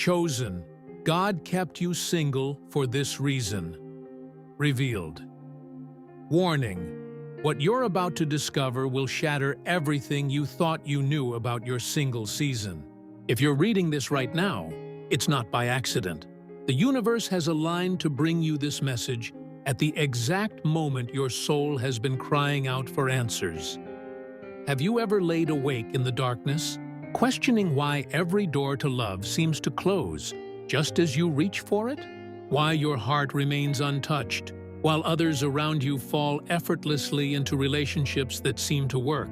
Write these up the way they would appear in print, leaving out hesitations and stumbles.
Chosen. God kept you single for this reason. Revealed. Warning. What you're about to discover will shatter everything you thought you knew about your single season. If you're reading this right now, it's not by accident. The universe has aligned to bring you this message at the exact moment your soul has been crying out for answers. Have you ever laid awake in the darkness, questioning why every door to love seems to close just as you reach for it? Why your heart remains untouched, while others around you fall effortlessly into relationships that seem to work?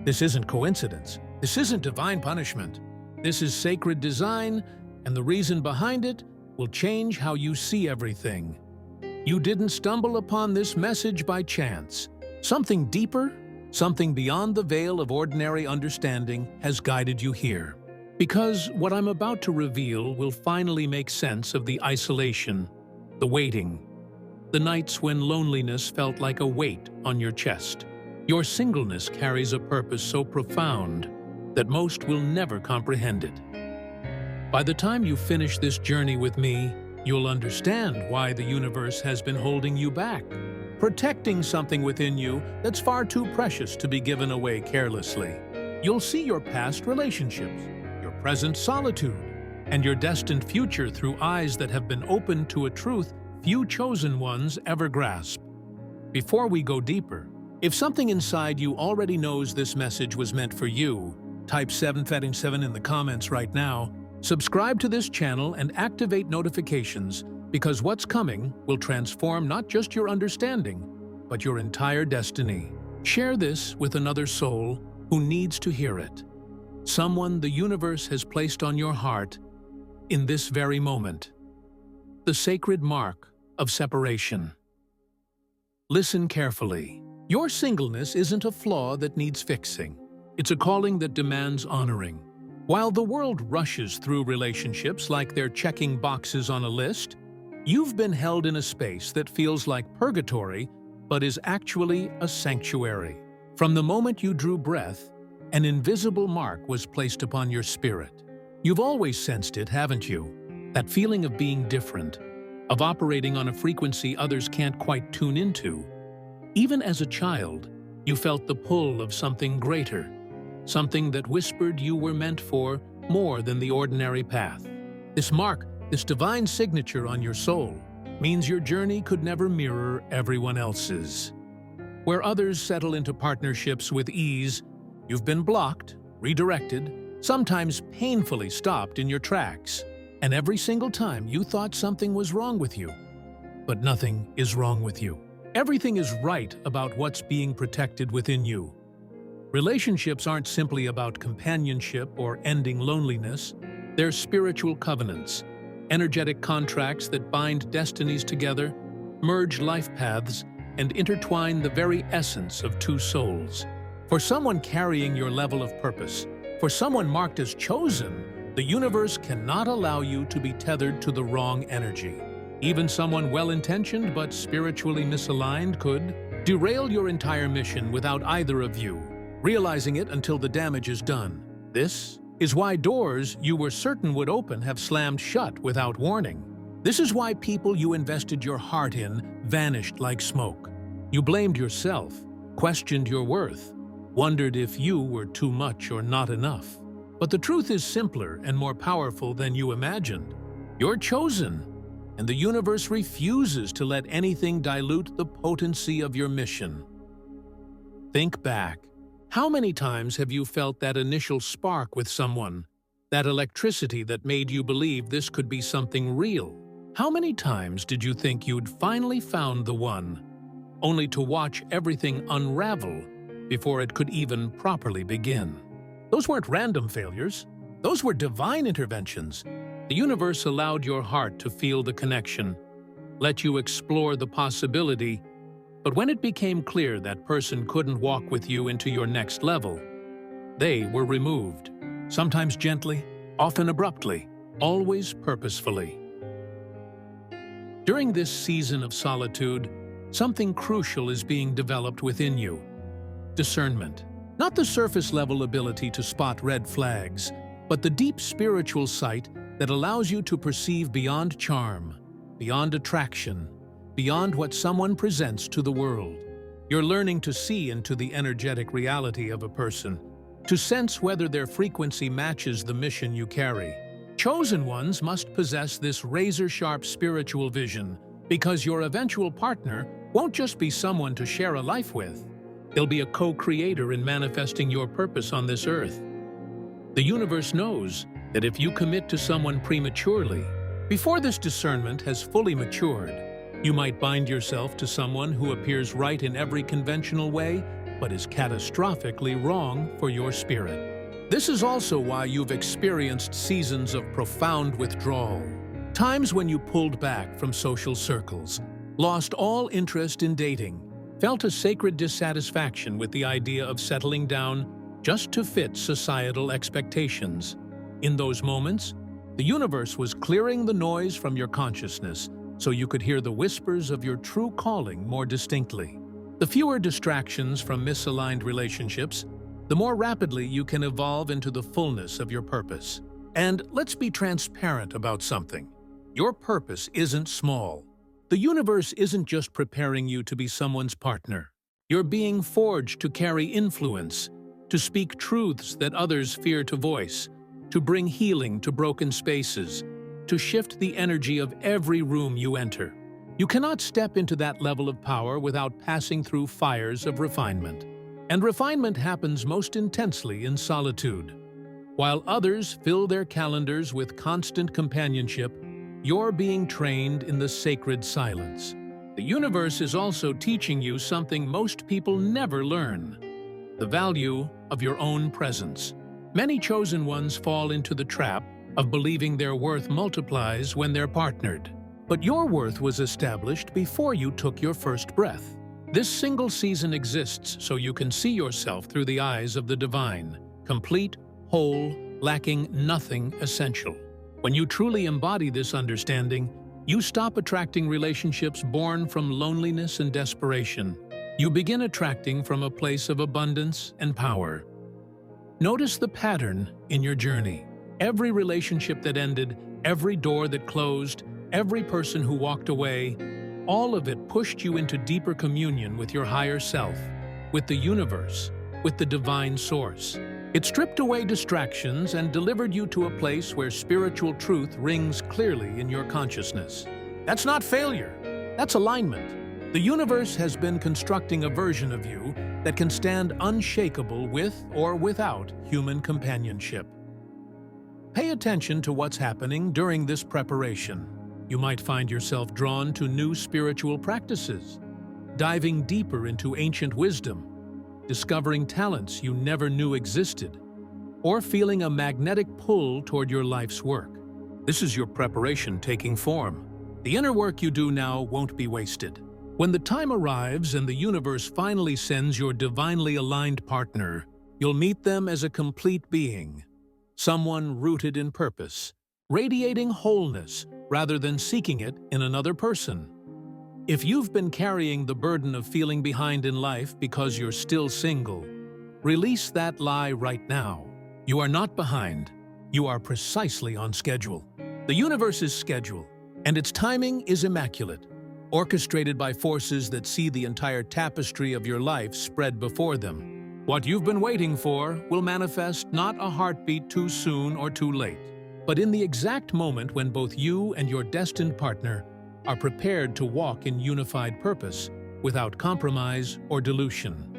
This isn't coincidence. This isn't divine punishment. This is sacred design, and the reason behind it will change how you see everything. You didn't stumble upon this message by chance. Something deeper, something beyond the veil of ordinary understanding has guided you here. Because what I'm about to reveal will finally make sense of the isolation, the waiting, the nights when loneliness felt like a weight on your chest. Your singleness carries a purpose so profound that most will never comprehend it. By the time you finish this journey with me, you'll understand why the universe has been holding you back, protecting something within you that's far too precious to be given away carelessly. You'll see your past relationships, your present solitude, and your destined future through eyes that have been opened to a truth few chosen ones ever grasp. Before we go deeper, if something inside you already knows this message was meant for you, type 7 in the comments right now. Subscribe to this channel and activate notifications, because what's coming will transform not just your understanding, but your entire destiny. Share this with another soul who needs to hear it. Someone the universe has placed on your heart in this very moment. The sacred mark of separation. Listen carefully. Your singleness isn't a flaw that needs fixing. It's a calling that demands honoring. While the world rushes through relationships like they're checking boxes on a list, you've been held in a space that feels like purgatory, but is actually a sanctuary. From the moment you drew breath, an invisible mark was placed upon your spirit. You've always sensed it, haven't you? That feeling of being different, of operating on a frequency others can't quite tune into. Even as a child, you felt the pull of something greater, something that whispered you were meant for more than the ordinary path. This mark, this divine signature on your soul, means your journey could never mirror everyone else's. Where others settle into partnerships with ease, you've been blocked, redirected, sometimes painfully stopped in your tracks. And every single time you thought something was wrong with you. But nothing is wrong with you. Everything is right about what's being protected within you. Relationships aren't simply about companionship or ending loneliness. They're spiritual covenants, energetic contracts that bind destinies together, merge life paths, and intertwine the very essence of two souls. For someone carrying your level of purpose, for someone marked as chosen, the universe cannot allow you to be tethered to the wrong energy. Even someone well-intentioned but spiritually misaligned could derail your entire mission without either of you realizing it until the damage is done. This is why doors you were certain would open have slammed shut without warning. This is why people you invested your heart in vanished like smoke. You blamed yourself, questioned your worth, wondered if you were too much or not enough. But the truth is simpler and more powerful than you imagined. You're chosen, and the universe refuses to let anything dilute the potency of your mission. Think back. How many times have you felt that initial spark with someone, that electricity that made you believe this could be something real? How many times did you think you'd finally found the one, only to watch everything unravel before it could even properly begin? Those weren't random failures. Those were divine interventions. The universe allowed your heart to feel the connection, let you explore the possibility. But when it became clear that person couldn't walk with you into your next level, they were removed. Sometimes gently, often abruptly, always purposefully. During this season of solitude, something crucial is being developed within you. Discernment. Not the surface-level ability to spot red flags, but the deep spiritual sight that allows you to perceive beyond charm, beyond attraction, beyond what someone presents to the world. You're learning to see into the energetic reality of a person, to sense whether their frequency matches the mission you carry. Chosen ones must possess this razor-sharp spiritual vision, because your eventual partner won't just be someone to share a life with. They'll be a co-creator in manifesting your purpose on this earth. The universe knows that if you commit to someone prematurely, before this discernment has fully matured, you might bind yourself to someone who appears right in every conventional way, but is catastrophically wrong for your spirit. This is also why you've experienced seasons of profound withdrawal, times when you pulled back from social circles, lost all interest in dating, felt a sacred dissatisfaction with the idea of settling down just to fit societal expectations. In those moments, the universe was clearing the noise from your consciousness so you could hear the whispers of your true calling more distinctly. The fewer distractions from misaligned relationships, the more rapidly you can evolve into the fullness of your purpose. And let's be transparent about something. Your purpose isn't small. The universe isn't just preparing you to be someone's partner. You're being forged to carry influence, to speak truths that others fear to voice, to bring healing to broken spaces, to shift the energy of every room you enter. You cannot step into that level of power without passing through fires of refinement. And refinement happens most intensely in solitude. While others fill their calendars with constant companionship, you're being trained in the sacred silence. The universe is also teaching you something most people never learn: the value of your own presence. Many chosen ones fall into the trap of believing their worth multiplies when they're partnered. But your worth was established before you took your first breath. This single season exists so you can see yourself through the eyes of the divine, complete, whole, lacking nothing essential. When you truly embody this understanding, you stop attracting relationships born from loneliness and desperation. You begin attracting from a place of abundance and power. Notice the pattern in your journey. Every relationship that ended, every door that closed, every person who walked away, all of it pushed you into deeper communion with your higher self, with the universe, with the divine source. It stripped away distractions and delivered you to a place where spiritual truth rings clearly in your consciousness. That's not failure, that's alignment. The universe has been constructing a version of you that can stand unshakable with or without human companionship. Pay attention to what's happening during this preparation. You might find yourself drawn to new spiritual practices, diving deeper into ancient wisdom, discovering talents you never knew existed, or feeling a magnetic pull toward your life's work. This is your preparation taking form. The inner work you do now won't be wasted. When the time arrives and the universe finally sends your divinely aligned partner, you'll meet them as a complete being, someone rooted in purpose, radiating wholeness rather than seeking it in another person. If you've been carrying the burden of feeling behind in life because you're still single, release that lie right now. You are not behind. You are precisely on schedule. The universe's schedule, and its timing is immaculate, orchestrated by forces that see the entire tapestry of your life spread before them. What you've been waiting for will manifest not a heartbeat too soon or too late, but in the exact moment when both you and your destined partner are prepared to walk in unified purpose without compromise or dilution.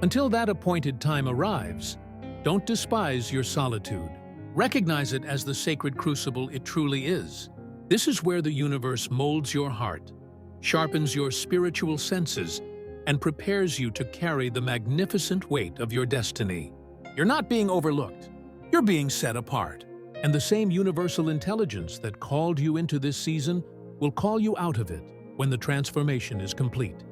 Until that appointed time arrives, don't despise your solitude. Recognize it as the sacred crucible it truly is. This is where the universe molds your heart, sharpens your spiritual senses, and prepares you to carry the magnificent weight of your destiny. You're not being overlooked. You're being set apart. And the same universal intelligence that called you into this season will call you out of it when the transformation is complete.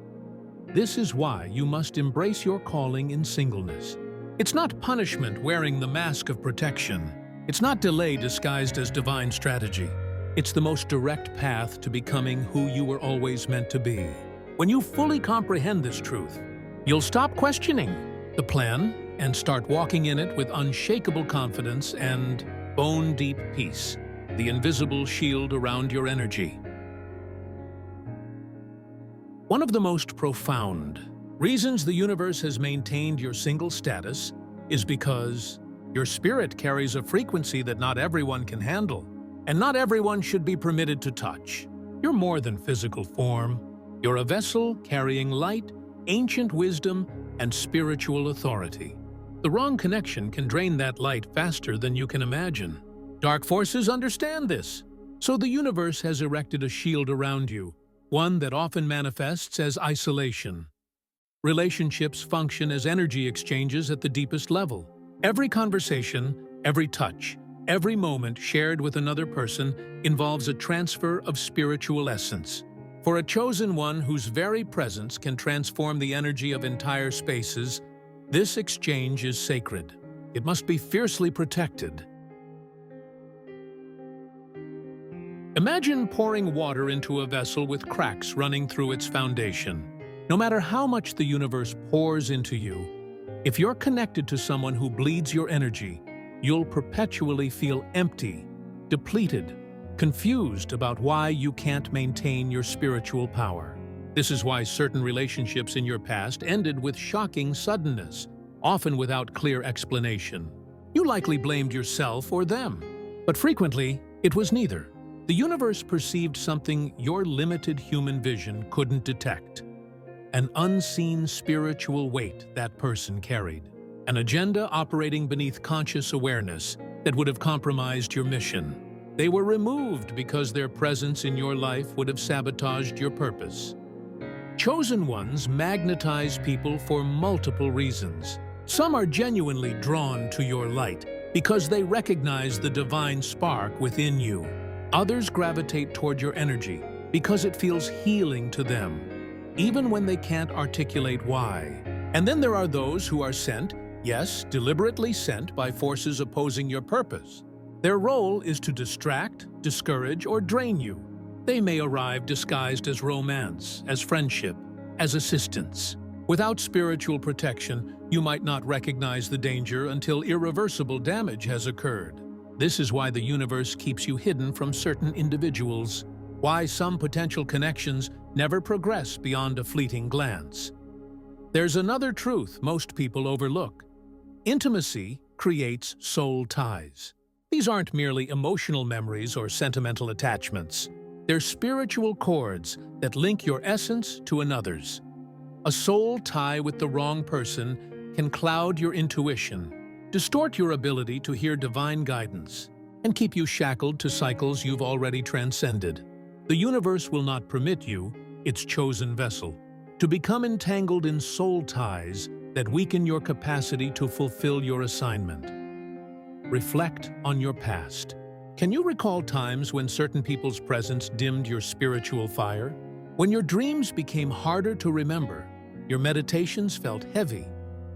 This is why you must embrace your calling in singleness. It's not punishment wearing the mask of protection. It's not delay disguised as divine strategy. It's the most direct path to becoming who you were always meant to be. When you fully comprehend this truth, you'll stop questioning the plan and start walking in it with unshakable confidence and, bone-deep peace, the invisible shield around your energy. One of the most profound reasons the universe has maintained your single status is because your spirit carries a frequency that not everyone can handle, and not everyone should be permitted to touch. You're more than physical form. You're a vessel carrying light, ancient wisdom, and spiritual authority. The wrong connection can drain that light faster than you can imagine. Dark forces understand this, so the universe has erected a shield around you, one that often manifests as isolation. Relationships function as energy exchanges at the deepest level. Every conversation, every touch, every moment shared with another person involves a transfer of spiritual essence. For a chosen one whose very presence can transform the energy of entire spaces, this exchange is sacred. It must be fiercely protected. Imagine pouring water into a vessel with cracks running through its foundation. No matter how much the universe pours into you, if you're connected to someone who bleeds your energy, you'll perpetually feel empty, depleted, confused about why you can't maintain your spiritual power. This is why certain relationships in your past ended with shocking suddenness, often without clear explanation. You likely blamed yourself or them, but frequently it was neither. The universe perceived something your limited human vision couldn't detect. An unseen spiritual weight that person carried. An agenda operating beneath conscious awareness that would have compromised your mission. They were removed because their presence in your life would have sabotaged your purpose. Chosen ones magnetize people for multiple reasons. Some are genuinely drawn to your light because they recognize the divine spark within you. Others gravitate toward your energy because it feels healing to them, even when they can't articulate why. And then there are those who are sent, yes, deliberately sent by forces opposing your purpose. Their role is to distract, discourage, or drain you. They may arrive disguised as romance, as friendship, as assistance. Without spiritual protection, you might not recognize the danger until irreversible damage has occurred. This is why the universe keeps you hidden from certain individuals, why some potential connections never progress beyond a fleeting glance. There's another truth most people overlook. Intimacy creates soul ties. These aren't merely emotional memories or sentimental attachments. They're spiritual cords that link your essence to another's. A soul tie with the wrong person can cloud your intuition, distort your ability to hear divine guidance, and keep you shackled to cycles you've already transcended. The universe will not permit you, its chosen vessel, to become entangled in soul ties that weaken your capacity to fulfill your assignment. Reflect on your past. Can you recall times when certain people's presence dimmed your spiritual fire? When your dreams became harder to remember, your meditations felt heavy,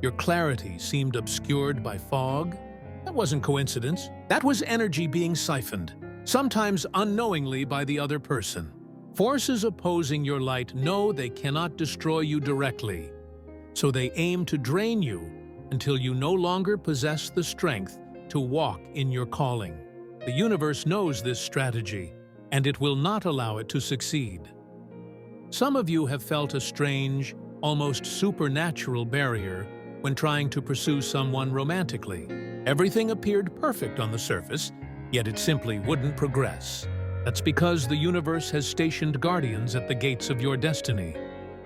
your clarity seemed obscured by fog? That wasn't coincidence. That was energy being siphoned, sometimes unknowingly by the other person. Forces opposing your light know they cannot destroy you directly, so they aim to drain you until you no longer possess the strength to walk in your calling. The universe knows this strategy, and it will not allow it to succeed. Some of you have felt a strange, almost supernatural barrier when trying to pursue someone romantically. Everything appeared perfect on the surface, yet it simply wouldn't progress. That's because the universe has stationed guardians at the gates of your destiny,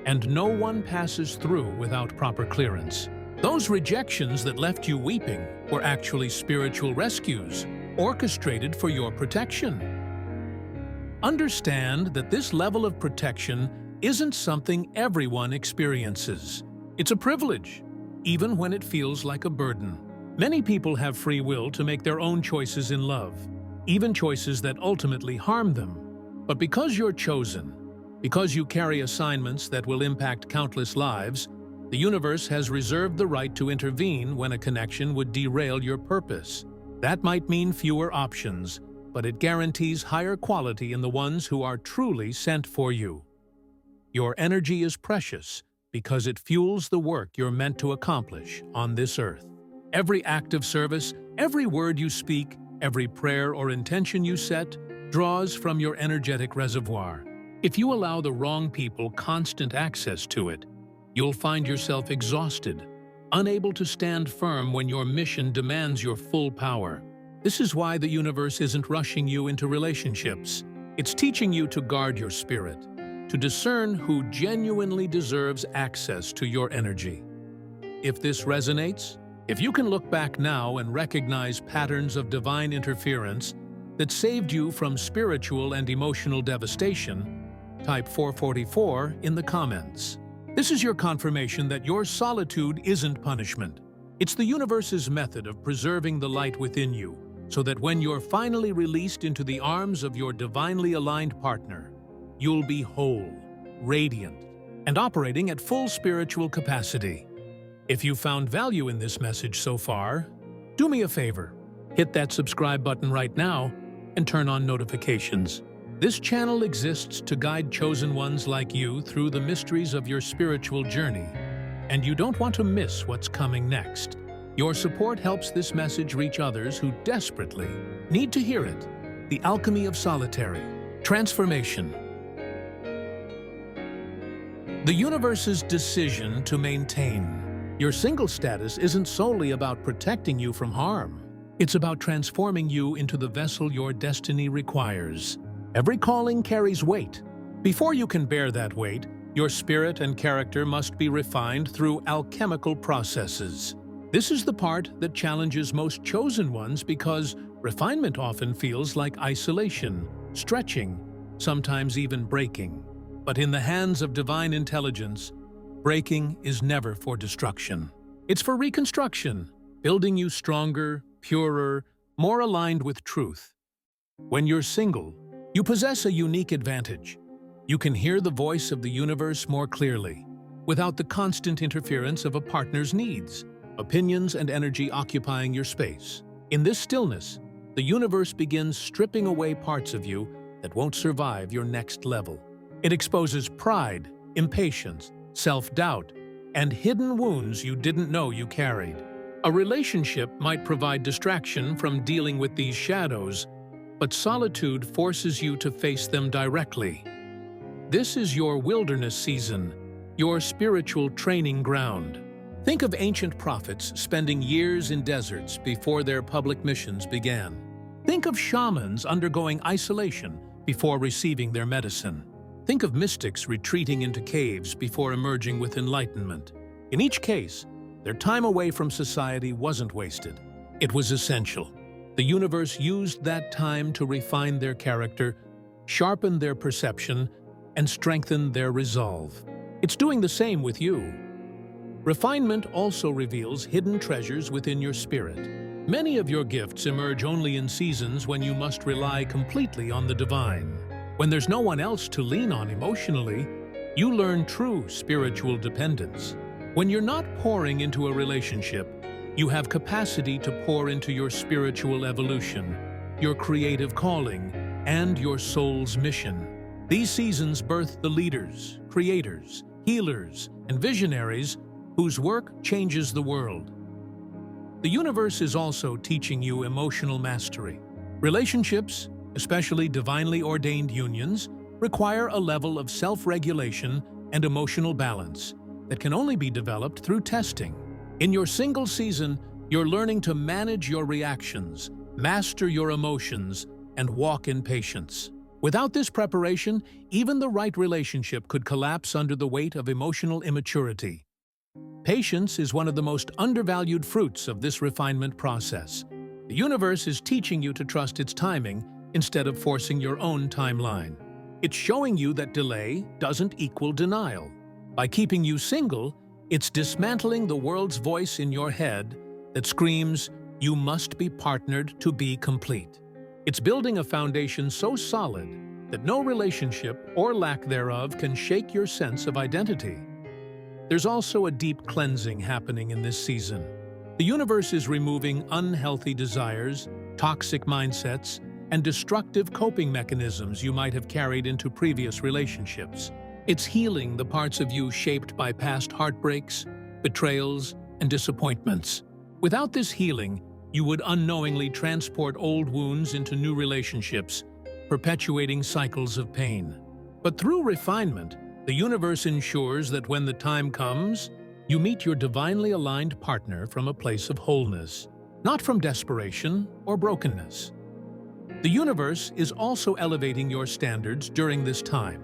and no one passes through without proper clearance. Those rejections that left you weeping were actually spiritual rescues, orchestrated for your protection. Understand that this level of protection isn't something everyone experiences. It's a privilege, even when it feels like a burden. Many people have free will to make their own choices in love, even choices that ultimately harm them. But because you're chosen, because you carry assignments that will impact countless lives, the universe has reserved the right to intervene when a connection would derail your purpose. That might mean fewer options, but it guarantees higher quality in the ones who are truly sent for you. Your energy is precious because it fuels the work you're meant to accomplish on this earth. Every act of service, every word you speak, Every prayer or intention you set draws from your energetic reservoir. If you allow the wrong people constant access to it, you'll find yourself exhausted, unable to stand firm when your mission demands your full power. This is why the universe isn't rushing you into relationships. It's teaching you to guard your spirit, to discern who genuinely deserves access to your energy. If this resonates, if you can look back now and recognize patterns of divine interference that saved you from spiritual and emotional devastation, type 444 in the comments. This is your confirmation that your solitude isn't punishment. It's the universe's method of preserving the light within you, so that when you're finally released into the arms of your divinely aligned partner, you'll be whole, radiant, and operating at full spiritual capacity. If you found value in this message so far, do me a favor. Hit that subscribe button right now and turn on notifications. This channel exists to guide chosen ones like you through the mysteries of your spiritual journey, and you don't want to miss what's coming next. Your support helps this message reach others who desperately need to hear it. The Alchemy of Solitary Transformation. The universe's decision to maintain your single status isn't solely about protecting you from harm. It's about transforming you into the vessel your destiny requires. Every calling carries weight. Before you can bear that weight, your spirit and character must be refined through alchemical processes. This is the part that challenges most chosen ones because refinement often feels like isolation, stretching, sometimes even breaking. But in the hands of divine intelligence, breaking is never for destruction. It's for reconstruction, building you stronger, purer, more aligned with truth. When you're single, you possess a unique advantage. You can hear the voice of the universe more clearly, without the constant interference of a partner's needs, opinions, and energy occupying your space. In this stillness, the universe begins stripping away parts of you that won't survive your next level. It exposes pride, impatience, self-doubt, and hidden wounds you didn't know you carried. A relationship might provide distraction from dealing with these shadows, but solitude forces you to face them directly. This is your wilderness season, your spiritual training ground. Think of ancient prophets spending years in deserts before their public missions began. Think of shamans undergoing isolation before receiving their medicine. Think of mystics retreating into caves before emerging with enlightenment. In each case, their time away from society wasn't wasted. It was essential. The universe used that time to refine their character, sharpen their perception, and strengthen their resolve. It's doing the same with you. Refinement also reveals hidden treasures within your spirit. Many of your gifts emerge only in seasons when you must rely completely on the divine. When there's no one else to lean on emotionally, you learn true spiritual dependence. When you're not pouring into a relationship, you have capacity to pour into your spiritual evolution, your creative calling, and your soul's mission. These seasons birth the leaders, creators, healers, and visionaries whose work changes the world. The universe is also teaching you emotional mastery. Relationships, especially divinely ordained unions, require a level of self-regulation and emotional balance that can only be developed through testing. In your single season, you're learning to manage your reactions, master your emotions, and walk in patience. Without this preparation, even the right relationship could collapse under the weight of emotional immaturity. Patience is one of the most undervalued fruits of this refinement process. The universe is teaching you to trust its timing instead of forcing your own timeline. It's showing you that delay doesn't equal denial. By keeping you single, it's dismantling the world's voice in your head that screams, "You must be partnered to be complete." It's building a foundation so solid that no relationship or lack thereof can shake your sense of identity. There's also a deep cleansing happening in this season. The universe is removing unhealthy desires, toxic mindsets, and destructive coping mechanisms you might have carried into previous relationships. It's healing the parts of you shaped by past heartbreaks, betrayals, and disappointments. Without this healing, you would unknowingly transport old wounds into new relationships, perpetuating cycles of pain. But through refinement, the universe ensures that when the time comes, you meet your divinely aligned partner from a place of wholeness, not from desperation or brokenness. The universe is also elevating your standards during this time,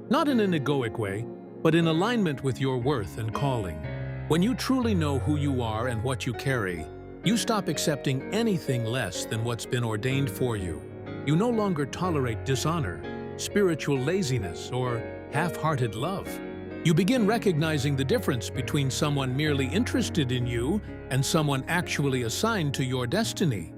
not in an egoic way, but in alignment with your worth and calling. When you truly know who you are and what you carry, you stop accepting anything less than what's been ordained for you. You no longer tolerate dishonor, spiritual laziness, or half-hearted love. You begin recognizing the difference between someone merely interested in you and someone actually assigned to your destiny.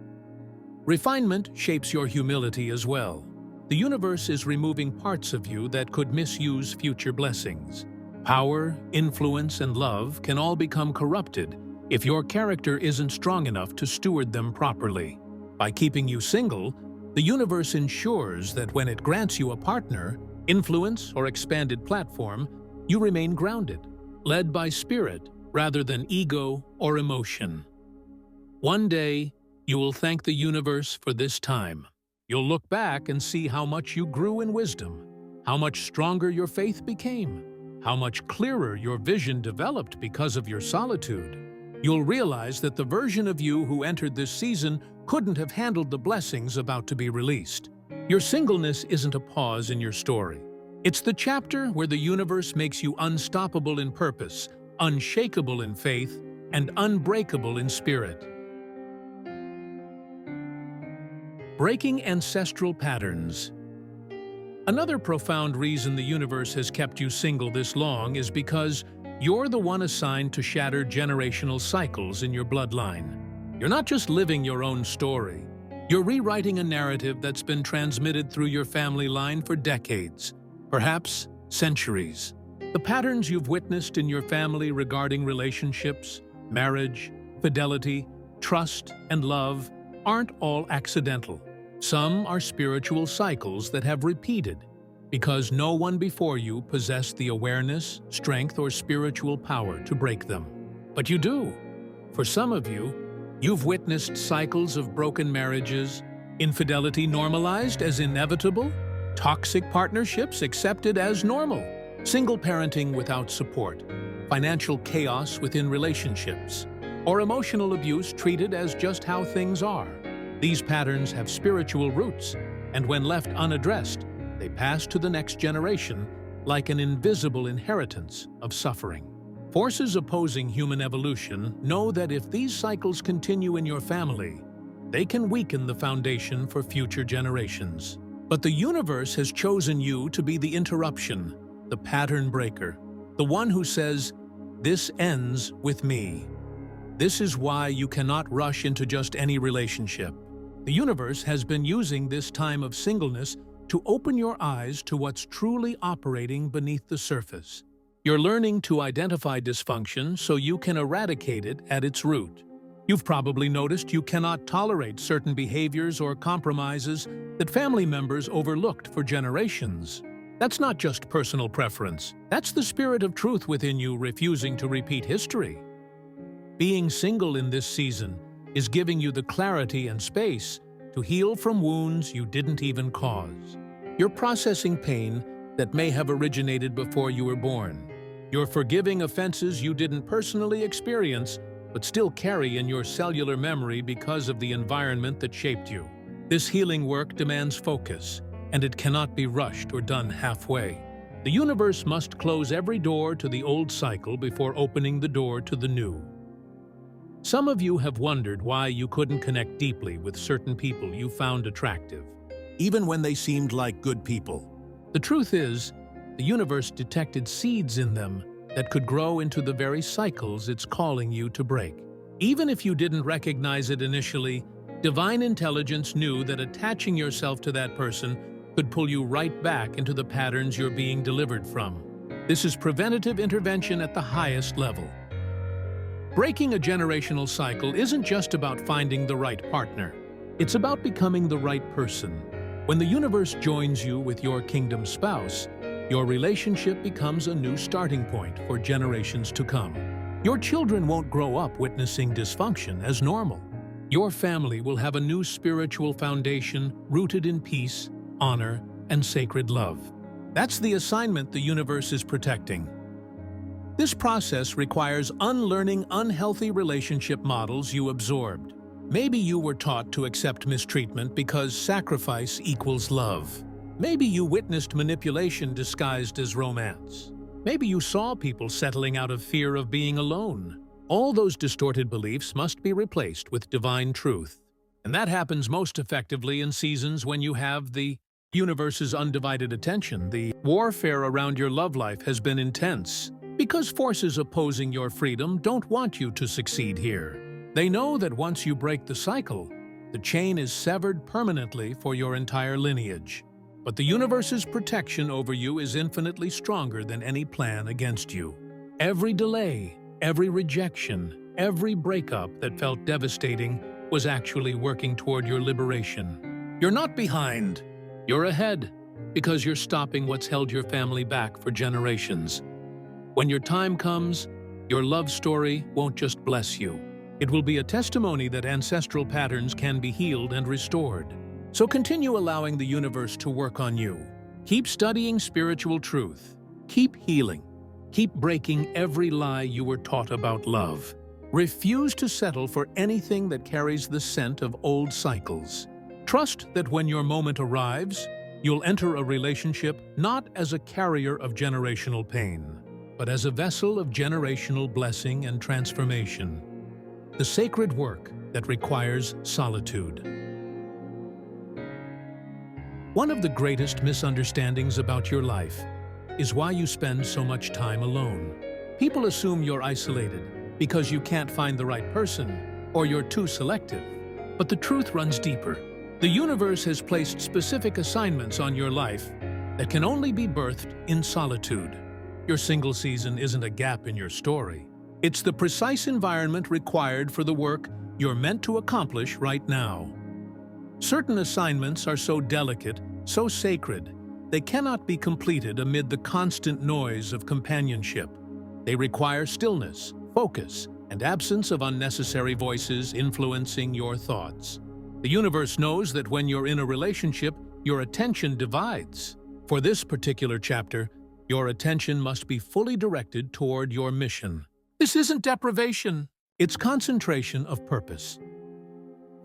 Refinement shapes your humility as well. The universe is removing parts of you that could misuse future blessings. Power, influence, and love can all become corrupted if your character isn't strong enough to steward them properly. By keeping you single, the universe ensures that when it grants you a partner, influence, or expanded platform, you remain grounded, led by spirit rather than ego or emotion. One day, you will thank the universe for this time. You'll look back and see how much you grew in wisdom, how much stronger your faith became, how much clearer your vision developed because of your solitude. You'll realize that the version of you who entered this season couldn't have handled the blessings about to be released. Your singleness isn't a pause in your story. It's the chapter where the universe makes you unstoppable in purpose, unshakable in faith, and unbreakable in spirit. Breaking ancestral patterns. Another profound reason the universe has kept you single this long is because you're the one assigned to shatter generational cycles in your bloodline. You're not just living your own story. You're rewriting a narrative that's been transmitted through your family line for decades, perhaps centuries. The patterns you've witnessed in your family regarding relationships, marriage, fidelity, trust, and love aren't all accidental. Some are spiritual cycles that have repeated because no one before you possessed the awareness, strength, or spiritual power to break them. But you do. For some of you, you've witnessed cycles of broken marriages, infidelity normalized as inevitable, toxic partnerships accepted as normal, single parenting without support, financial chaos within relationships, or emotional abuse treated as just how things are. These patterns have spiritual roots, and when left unaddressed, they pass to the next generation like an invisible inheritance of suffering. Forces opposing human evolution know that if these cycles continue in your family, they can weaken the foundation for future generations. But the universe has chosen you to be the interruption, the pattern breaker, the one who says, "This ends with me." This is why you cannot rush into just any relationship. The universe has been using this time of singleness to open your eyes to what's truly operating beneath the surface. You're learning to identify dysfunction so you can eradicate it at its root. You've probably noticed you cannot tolerate certain behaviors or compromises that family members overlooked for generations. That's not just personal preference. That's the spirit of truth within you refusing to repeat history. Being single in this season is giving you the clarity and space to heal from wounds you didn't even cause. You're processing pain that may have originated before you were born. You're forgiving offenses you didn't personally experience, but still carry in your cellular memory because of the environment that shaped you. This healing work demands focus, and it cannot be rushed or done halfway. The universe must close every door to the old cycle before opening the door to the new. Some of you have wondered why you couldn't connect deeply with certain people you found attractive, even when they seemed like good people. The truth is, the universe detected seeds in them that could grow into the very cycles it's calling you to break. Even if you didn't recognize it initially, divine intelligence knew that attaching yourself to that person could pull you right back into the patterns you're being delivered from. This is preventative intervention at the highest level. Breaking a generational cycle isn't just about finding the right partner. It's about becoming the right person. When the universe joins you with your kingdom spouse, your relationship becomes a new starting point for generations to come. Your children won't grow up witnessing dysfunction as normal. Your family will have a new spiritual foundation rooted in peace, honor, and sacred love. That's the assignment the universe is protecting. This process requires unlearning unhealthy relationship models you absorbed. Maybe you were taught to accept mistreatment because sacrifice equals love. Maybe you witnessed manipulation disguised as romance. Maybe you saw people settling out of fear of being alone. All those distorted beliefs must be replaced with divine truth. And that happens most effectively in seasons when you have the universe's undivided attention. The warfare around your love life has been intense because forces opposing your freedom don't want you to succeed here. They know that once you break the cycle, the chain is severed permanently for your entire lineage. But the universe's protection over you is infinitely stronger than any plan against you. Every delay, every rejection, every breakup that felt devastating was actually working toward your liberation. You're not behind. You're ahead, because you're stopping what's held your family back for generations. When your time comes, your love story won't just bless you. It will be a testimony that ancestral patterns can be healed and restored. So continue allowing the universe to work on you. Keep studying spiritual truth. Keep healing. Keep breaking every lie you were taught about love. Refuse to settle for anything that carries the scent of old cycles. Trust that when your moment arrives, you'll enter a relationship not as a carrier of generational pain, but as a vessel of generational blessing and transformation. The sacred work that requires solitude. One of the greatest misunderstandings about your life is why you spend so much time alone. People assume you're isolated because you can't find the right person or you're too selective. But the truth runs deeper. The universe has placed specific assignments on your life that can only be birthed in solitude. Your single season isn't a gap in your story. It's the precise environment required for the work you're meant to accomplish right now. Certain assignments are so delicate, so sacred, they cannot be completed amid the constant noise of companionship. They require stillness, focus, and absence of unnecessary voices influencing your thoughts. The universe knows that when you're in a relationship, your attention divides. For this particular chapter, your attention must be fully directed toward your mission. This isn't deprivation, it's concentration of purpose.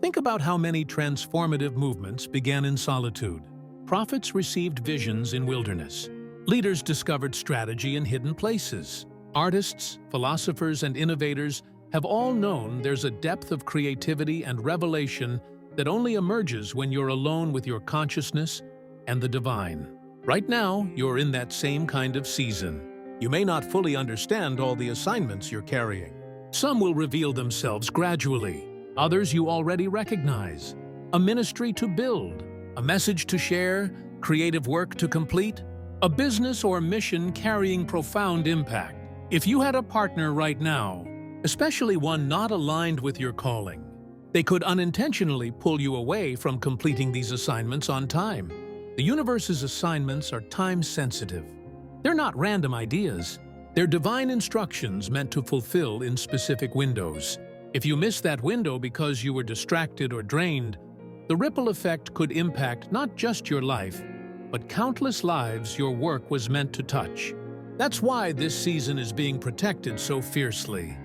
Think about how many transformative movements began in solitude. Prophets received visions in wilderness. Leaders discovered strategy in hidden places. Artists, philosophers, and innovators have all known there's a depth of creativity and revelation that only emerges when you're alone with your consciousness and the divine. Right now, you're in that same kind of season. You may not fully understand all the assignments you're carrying. Some will reveal themselves gradually. Others you already recognize. A ministry to build, a message to share, creative work to complete, a business or mission carrying profound impact. If you had a partner right now, especially one not aligned with your calling, they could unintentionally pull you away from completing these assignments on time. The universe's assignments are time-sensitive. They're not random ideas. They're divine instructions meant to fulfill in specific windows. If you miss that window because you were distracted or drained, the ripple effect could impact not just your life, but countless lives your work was meant to touch. That's why this season is being protected so fiercely.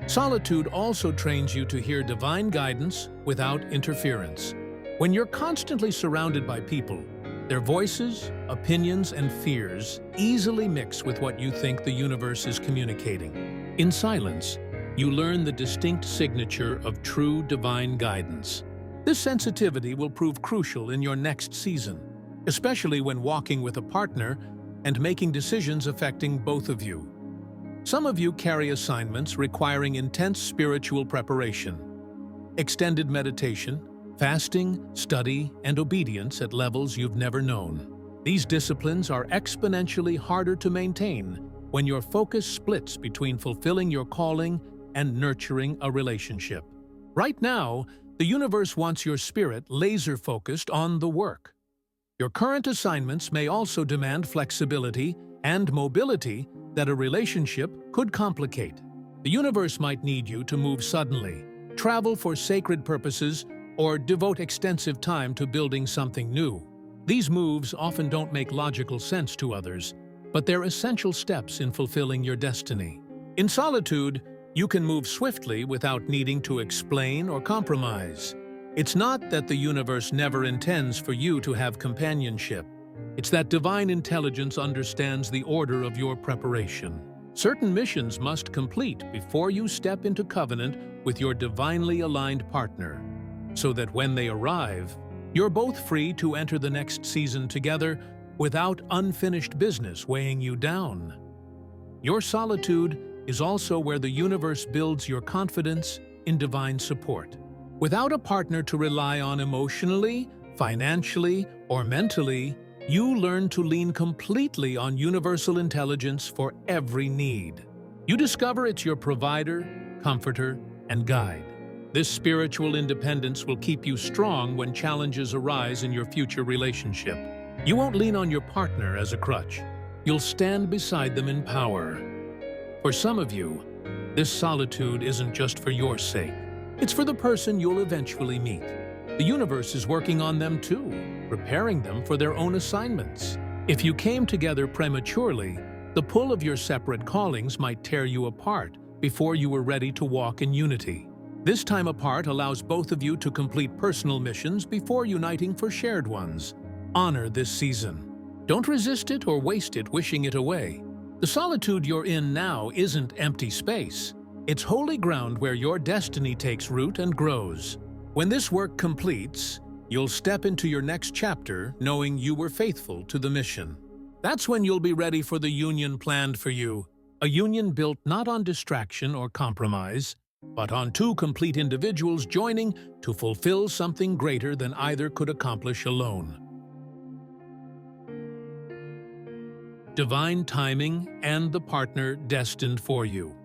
Solitude also trains you to hear divine guidance without interference. When you're constantly surrounded by people, their voices, opinions, and fears easily mix with what you think the universe is communicating. In silence, you learn the distinct signature of true divine guidance. This sensitivity will prove crucial in your next season, especially when walking with a partner and making decisions affecting both of you. Some of you carry assignments requiring intense spiritual preparation, extended meditation, fasting, study, and obedience at levels you've never known. These disciplines are exponentially harder to maintain when your focus splits between fulfilling your calling and nurturing a relationship. Right now, the universe wants your spirit laser-focused on the work. Your current assignments may also demand flexibility and mobility that a relationship could complicate. The universe might need you to move suddenly, travel for sacred purposes, or devote extensive time to building something new. These moves often don't make logical sense to others, but they're essential steps in fulfilling your destiny. In solitude, you can move swiftly without needing to explain or compromise. It's not that the universe never intends for you to have companionship. It's that divine intelligence understands the order of your preparation. Certain missions must complete before you step into covenant with your divinely aligned partner, so that when they arrive, you're both free to enter the next season together without unfinished business weighing you down. Your solitude is also where the universe builds your confidence in divine support. Without a partner to rely on emotionally, financially, or mentally, you learn to lean completely on universal intelligence for every need. You discover it's your provider, comforter, and guide. This spiritual independence will keep you strong when challenges arise in your future relationship. You won't lean on your partner as a crutch. You'll stand beside them in power. For some of you, this solitude isn't just for your sake. It's for the person you'll eventually meet. The universe is working on them too, preparing them for their own assignments. If you came together prematurely, the pull of your separate callings might tear you apart before you were ready to walk in unity. This time apart allows both of you to complete personal missions before uniting for shared ones. Honor this season. Don't resist it or waste it wishing it away. The solitude you're in now isn't empty space. It's holy ground where your destiny takes root and grows. When this work completes, you'll step into your next chapter knowing you were faithful to the mission. That's when you'll be ready for the union planned for you, a union built not on distraction or compromise, but on two complete individuals joining to fulfill something greater than either could accomplish alone. Divine timing and the partner destined for you.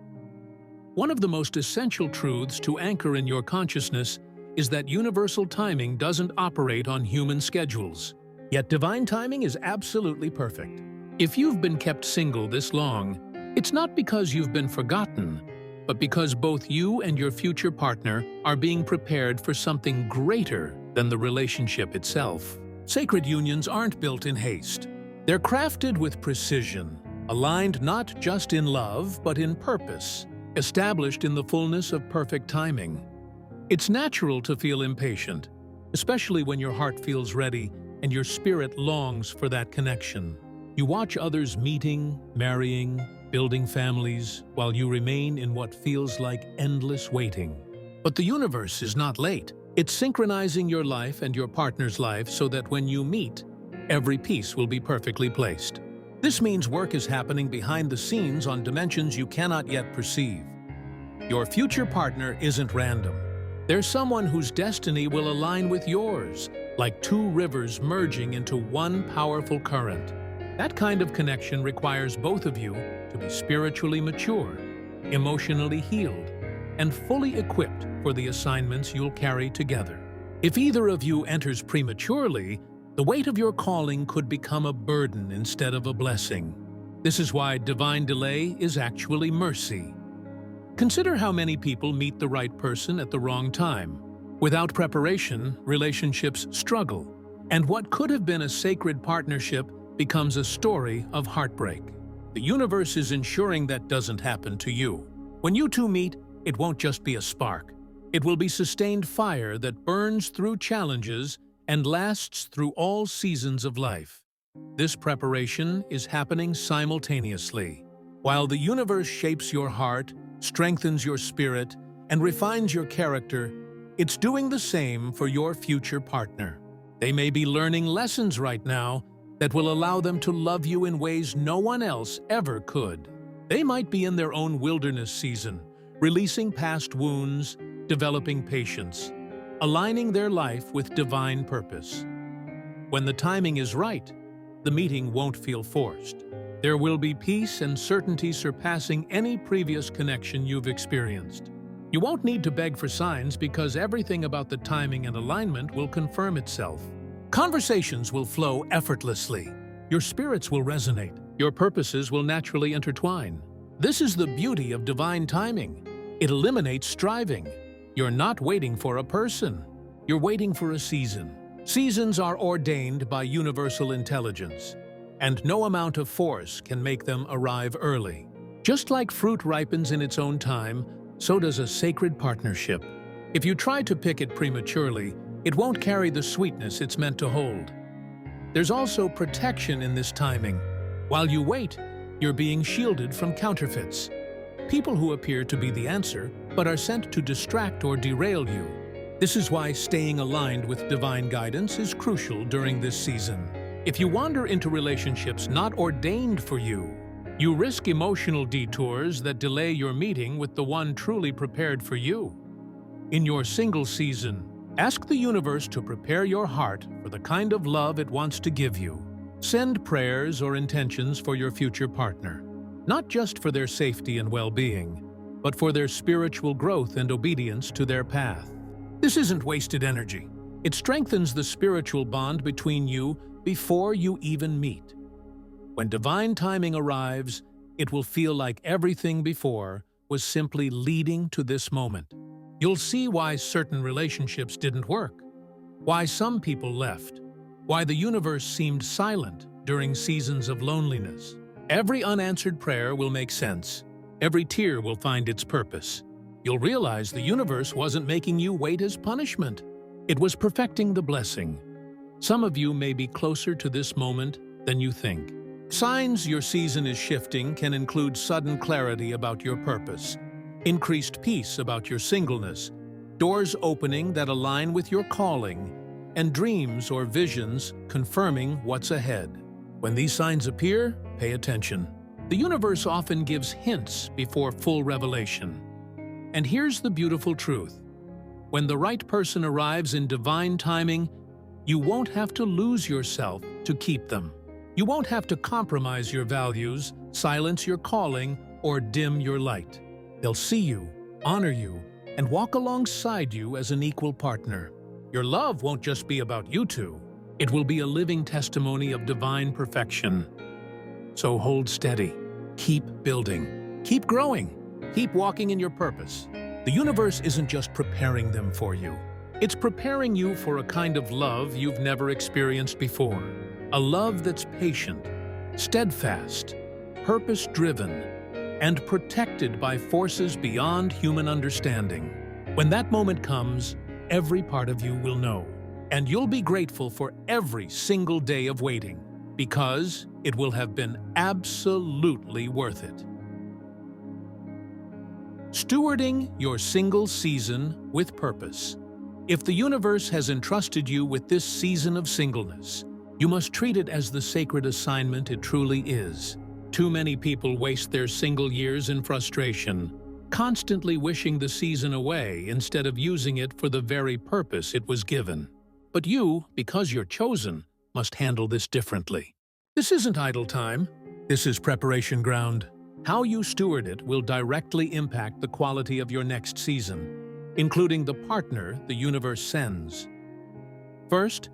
One of the most essential truths to anchor in your consciousness is that universal timing doesn't operate on human schedules. Yet divine timing is absolutely perfect. If you've been kept single this long, it's not because you've been forgotten, but because both you and your future partner are being prepared for something greater than the relationship itself. Sacred unions aren't built in haste. They're crafted with precision, aligned not just in love, but in purpose, established in the fullness of perfect timing. It's natural to feel impatient, especially when your heart feels ready and your spirit longs for that connection. You watch others meeting, marrying, building families, while you remain in what feels like endless waiting. But the universe is not late. It's synchronizing your life and your partner's life so that when you meet, every piece will be perfectly placed. This means work is happening behind the scenes on dimensions you cannot yet perceive. Your future partner isn't random. They're someone whose destiny will align with yours, like two rivers merging into one powerful current. That kind of connection requires both of you to be spiritually mature, emotionally healed, and fully equipped for the assignments you'll carry together. If either of you enters prematurely, the weight of your calling could become a burden instead of a blessing. This is why divine delay is actually mercy. Consider how many people meet the right person at the wrong time. Without preparation, relationships struggle, and what could have been a sacred partnership becomes a story of heartbreak. The universe is ensuring that doesn't happen to you. When you two meet, it won't just be a spark. It will be sustained fire that burns through challenges and lasts through all seasons of life. This preparation is happening simultaneously. While the universe shapes your heart, strengthens your spirit, and refines your character, it's doing the same for your future partner. They may be learning lessons right now that will allow them to love you in ways no one else ever could. They might be in their own wilderness season, releasing past wounds, developing patience, aligning their life with divine purpose. When the timing is right, the meeting won't feel forced. There will be peace and certainty surpassing any previous connection you've experienced. You won't need to beg for signs because everything about the timing and alignment will confirm itself. Conversations will flow effortlessly. Your spirits will resonate. Your purposes will naturally intertwine. This is the beauty of divine timing. It eliminates striving. You're not waiting for a person. You're waiting for a season. Seasons are ordained by universal intelligence, and no amount of force can make them arrive early. Just like fruit ripens in its own time, so does a sacred partnership. If you try to pick it prematurely, it won't carry the sweetness it's meant to hold. There's also protection in this timing. While you wait, you're being shielded from counterfeits. People who appear to be the answer, but are sent to distract or derail you. This is why staying aligned with divine guidance is crucial during this season. If you wander into relationships not ordained for you, you risk emotional detours that delay your meeting with the one truly prepared for you. In your single season, ask the universe to prepare your heart for the kind of love it wants to give you. Send prayers or intentions for your future partner, not just for their safety and well-being, but for their spiritual growth and obedience to their path. This isn't wasted energy. It strengthens the spiritual bond between you before you even meet. When divine timing arrives, it will feel like everything before was simply leading to this moment. You'll see why certain relationships didn't work, why some people left, why the universe seemed silent during seasons of loneliness. Every unanswered prayer will make sense. Every tear will find its purpose. You'll realize the universe wasn't making you wait as punishment. It was perfecting the blessing. Some of you may be closer to this moment than you think. Signs your season is shifting can include sudden clarity about your purpose, increased peace about your singleness, doors opening that align with your calling, and dreams or visions confirming what's ahead. When these signs appear, pay attention. The universe often gives hints before full revelation. And here's the beautiful truth. When the right person arrives in divine timing, you won't have to lose yourself to keep them. You won't have to compromise your values, silence your calling, or dim your light. They'll see you, honor you, and walk alongside you as an equal partner. Your love won't just be about you two. It will be a living testimony of divine perfection. So hold steady. Keep building. Keep growing. Keep walking in your purpose. The universe isn't just preparing them for you. It's preparing you for a kind of love you've never experienced before. A love that's patient, steadfast, purpose-driven, and protected by forces beyond human understanding. When that moment comes, every part of you will know. And you'll be grateful for every single day of waiting, because it will have been absolutely worth it. Stewarding your single season with purpose. If the universe has entrusted you with this season of singleness, you must treat it as the sacred assignment it truly is. Too many people waste their single years in frustration, constantly wishing the season away instead of using it for the very purpose it was given. But you, because you're chosen, must handle this differently. This isn't idle time. This is preparation ground. How you steward it will directly impact the quality of your next season, including the partner the universe sends. First,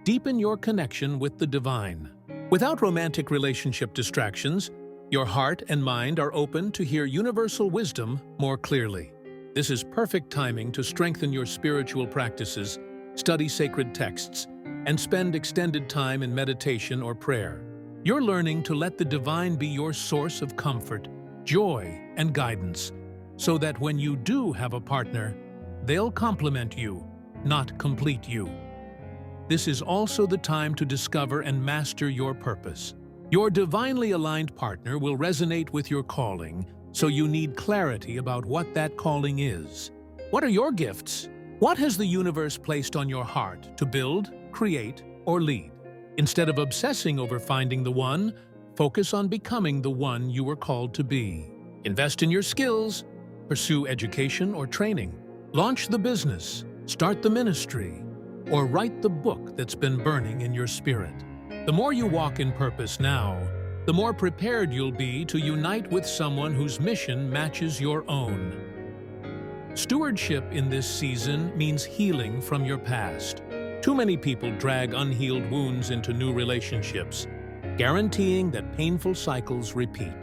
deepen your connection with the divine. Without romantic relationship distractions, your heart and mind are open to hear universal wisdom more clearly. This is perfect timing to strengthen your spiritual practices, study sacred texts, and spend extended time in meditation or prayer. You're learning to let the divine be your source of comfort, joy, and guidance, so that when you do have a partner, they'll complement you, not complete you. This is also the time to discover and master your purpose. Your divinely aligned partner will resonate with your calling, so you need clarity about what that calling is. What are your gifts? What has the universe placed on your heart to build, create, or lead? Instead of obsessing over finding the one, focus on becoming the one you were called to be. Invest in your skills, pursue education or training, launch the business, start the ministry, or write the book that's been burning in your spirit. The more you walk in purpose now, the more prepared you'll be to unite with someone whose mission matches your own. Stewardship in this season means healing from your past. Too many people drag unhealed wounds into new relationships, guaranteeing that painful cycles repeat.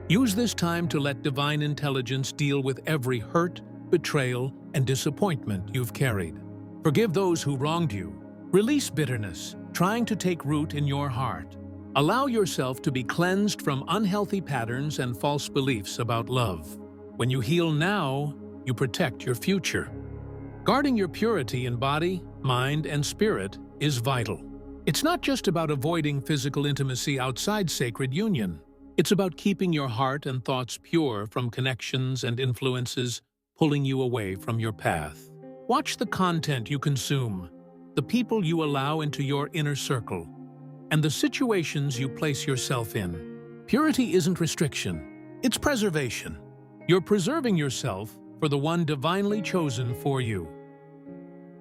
Use this time to let divine intelligence deal with every hurt, betrayal, and disappointment you've carried. Forgive those who wronged you. Release bitterness, trying to take root in your heart. Allow yourself to be cleansed from unhealthy patterns and false beliefs about love. When you heal now, you protect your future. Guarding your purity in body, mind, and spirit is vital. It's not just about avoiding physical intimacy outside sacred union. It's about keeping your heart and thoughts pure from connections and influences pulling you away from your path. Watch the content you consume, the people you allow into your inner circle, and the situations you place yourself in. Purity isn't restriction, it's preservation. You're preserving yourself for the one divinely chosen for you.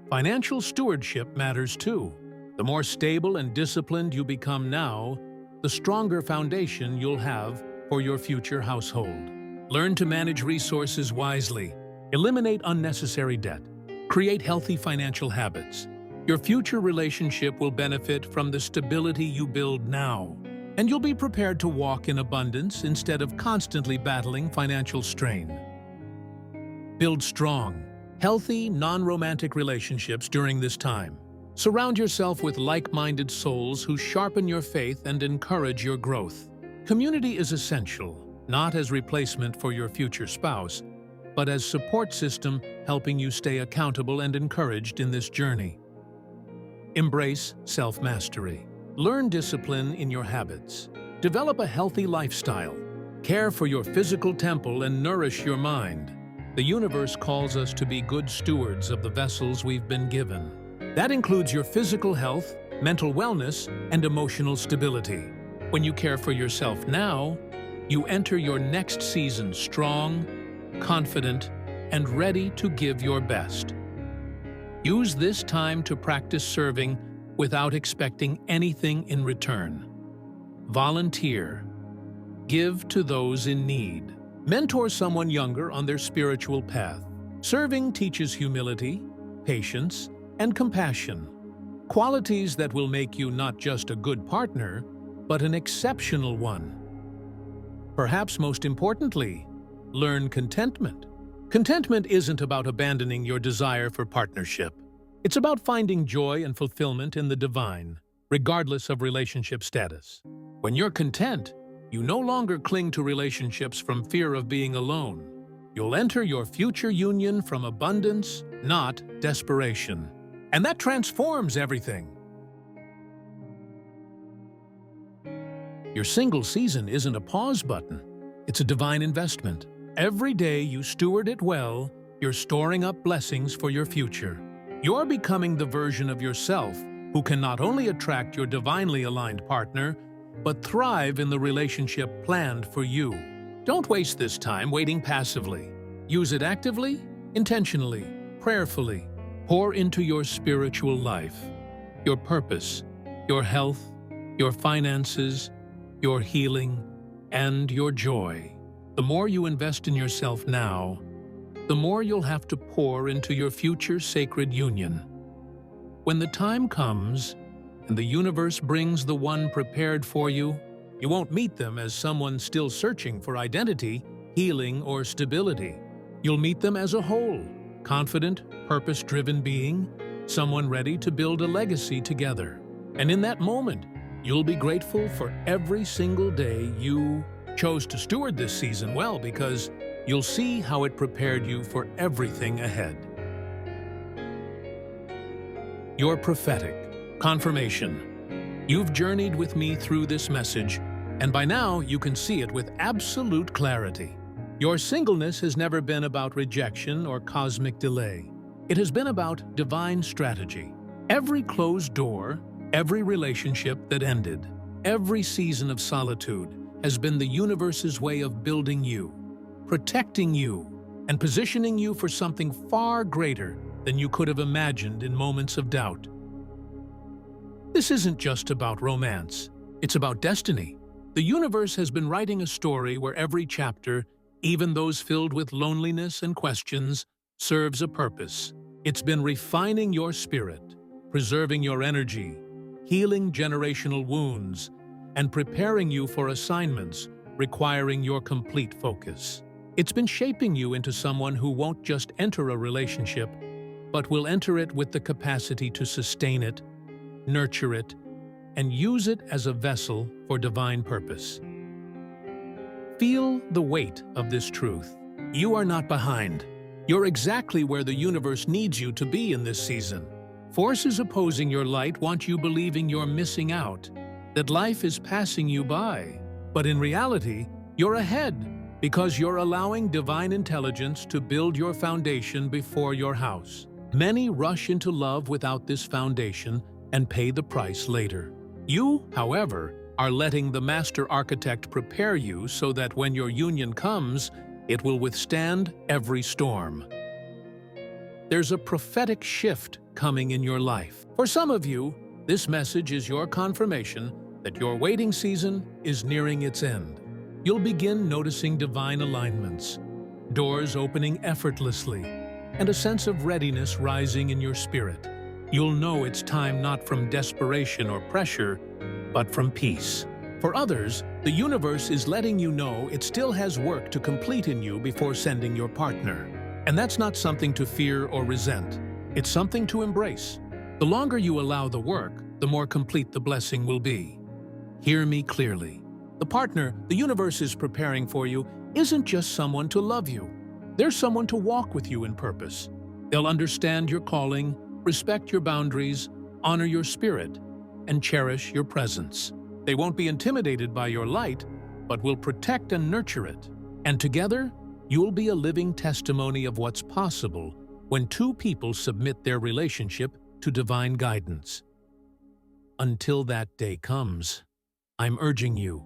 Financial stewardship matters too. The more stable and disciplined you become now, the stronger foundation you'll have for your future household. Learn to manage resources wisely, eliminate unnecessary debt, create healthy financial habits. Your future relationship will benefit from the stability you build now, and you'll be prepared to walk in abundance instead of constantly battling financial strain. Build strong, healthy, non-romantic relationships during this time. Surround yourself with like-minded souls who sharpen your faith and encourage your growth. Community is essential, not as replacement for your future spouse, but as support system helping you stay accountable and encouraged in this journey. Embrace self-mastery. Learn discipline in your habits. Develop a healthy lifestyle. Care for your physical temple and nourish your mind. The universe calls us to be good stewards of the vessels we've been given. That includes your physical health, mental wellness, and emotional stability. When you care for yourself now, you enter your next season strong, confident, and ready to give your best. Use this time to practice serving without expecting anything in return. Volunteer. Give to those in need. Mentor someone younger on their spiritual path. Serving teaches humility, patience, and compassion, qualities that will make you not just a good partner, but an exceptional one. Perhaps most importantly, learn contentment. Contentment isn't about abandoning your desire for partnership. It's about finding joy and fulfillment in the divine, regardless of relationship status. When you're content, you no longer cling to relationships from fear of being alone. You'll enter your future union from abundance, not desperation. And that transforms everything. Your single season isn't a pause button. It's a divine investment. Every day you steward it well, you're storing up blessings for your future. You're becoming the version of yourself who can not only attract your divinely aligned partner, but thrive in the relationship planned for you. Don't waste this time waiting passively. Use it actively, intentionally, prayerfully. Pour into your spiritual life, your purpose, your health, your finances, your healing, and your joy. The more you invest in yourself now, the more you'll have to pour into your future sacred union. When the time comes and the universe brings the one prepared for you, you won't meet them as someone still searching for identity, healing, or stability. You'll meet them as a whole, confident, purpose-driven being, someone ready to build a legacy together. And in that moment, you'll be grateful for every single day you chose to steward this season well, because you'll see how it prepared you for everything ahead. Your prophetic confirmation. You've journeyed with me through this message, and by now you can see it with absolute clarity. Your singleness has never been about rejection or cosmic delay. It has been about divine strategy. Every closed door, every relationship that ended, every season of solitude has been the universe's way of building you, protecting you, and positioning you for something far greater than you could have imagined in moments of doubt. This isn't just about romance. It's about destiny. The universe has been writing a story where every chapter, even those filled with loneliness and questions, serves a purpose. It's been refining your spirit, preserving your energy, healing generational wounds, and preparing you for assignments requiring your complete focus. It's been shaping you into someone who won't just enter a relationship, but will enter it with the capacity to sustain it, nurture it, and use it as a vessel for divine purpose. Feel the weight of this truth. You are not behind. You're exactly where the universe needs you to be in this season. Forces opposing your light want you believing you're missing out, that life is passing you by. But in reality, you're ahead because you're allowing divine intelligence to build your foundation before your house. Many rush into love without this foundation and pay the price later. You, however, are letting the master architect prepare you so that when your union comes, it will withstand every storm. There's a prophetic shift coming in your life. For some of you, this message is your confirmation that your waiting season is nearing its end. You'll begin noticing divine alignments, doors opening effortlessly, and a sense of readiness rising in your spirit. You'll know it's time not from desperation or pressure, but from peace. For others, the universe is letting you know it still has work to complete in you before sending your partner. And that's not something to fear or resent. It's something to embrace. The longer you allow the work, the more complete the blessing will be. Hear me clearly. The partner the universe is preparing for you isn't just someone to love you. They're someone to walk with you in purpose. They'll understand your calling, respect your boundaries, honor your spirit, and cherish your presence. They won't be intimidated by your light, but will protect and nurture it. And together, you'll be a living testimony of what's possible when two people submit their relationship to divine guidance. Until that day comes, I'm urging you,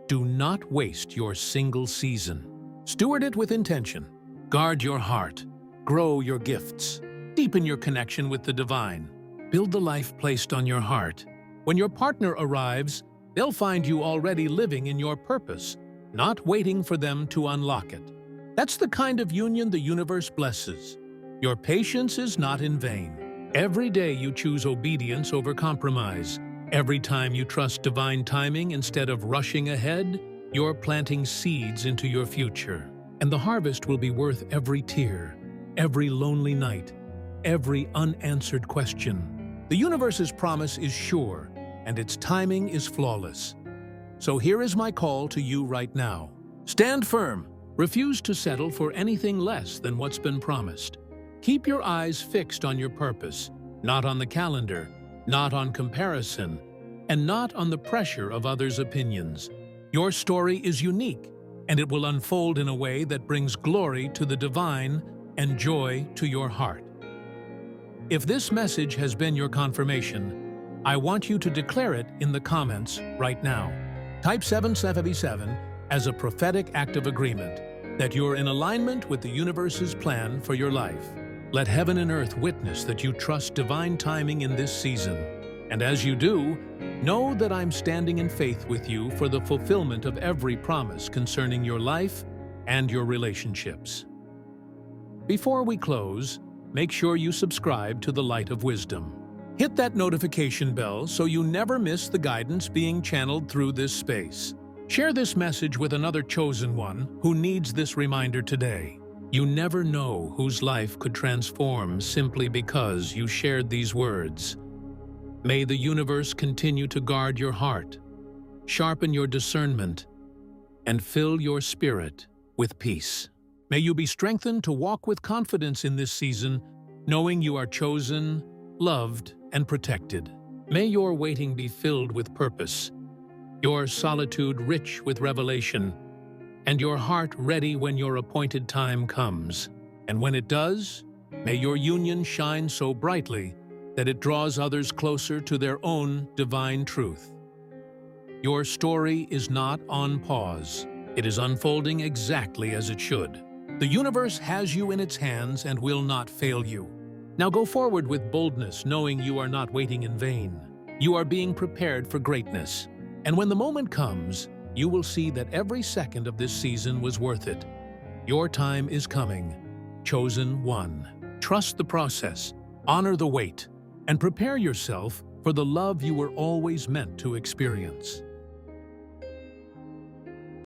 do not waste your single season. Steward it with intention. Guard your heart. Grow your gifts. Deepen your connection with the divine. Build the life placed on your heart. When your partner arrives, they'll find you already living in your purpose, not waiting for them to unlock it. That's the kind of union the universe blesses. Your patience is not in vain. Every day you choose obedience over compromise. Every time you trust divine timing instead of rushing ahead, you're planting seeds into your future. And the harvest will be worth every tear, every lonely night, every unanswered question. The universe's promise is sure, and its timing is flawless. So here is my call to you right now. Stand firm. Refuse to settle for anything less than what's been promised. Keep your eyes fixed on your purpose, not on the calendar, not on comparison, and not on the pressure of others' opinions. Your story is unique, and it will unfold in a way that brings glory to the divine and joy to your heart. If this message has been your confirmation, I want you to declare it in the comments right now. Type 777 as a prophetic act of agreement that you're in alignment with the universe's plan for your life. Let heaven and earth witness that you trust divine timing in this season. And as you do, know that I'm standing in faith with you for the fulfillment of every promise concerning your life and your relationships. Before we close, make sure you subscribe to the Light of Wisdom. Hit that notification bell so you never miss the guidance being channeled through this space. Share this message with another chosen one who needs this reminder today. You never know whose life could transform simply because you shared these words. May the universe continue to guard your heart, sharpen your discernment, and fill your spirit with peace. May you be strengthened to walk with confidence in this season, knowing you are chosen, loved, and protected. May your waiting be filled with purpose, your solitude rich with revelation, and your heart ready when your appointed time comes. And when it does, may your union shine so brightly that it draws others closer to their own divine truth. Your story is not on pause. It is unfolding exactly as it should. The universe has you in its hands and will not fail you. Now go forward with boldness, knowing you are not waiting in vain. You are being prepared for greatness. And when the moment comes, you will see that every second of this season was worth it. Your time is coming. Chosen one. Trust the process, honor the wait, and prepare yourself for the love you were always meant to experience.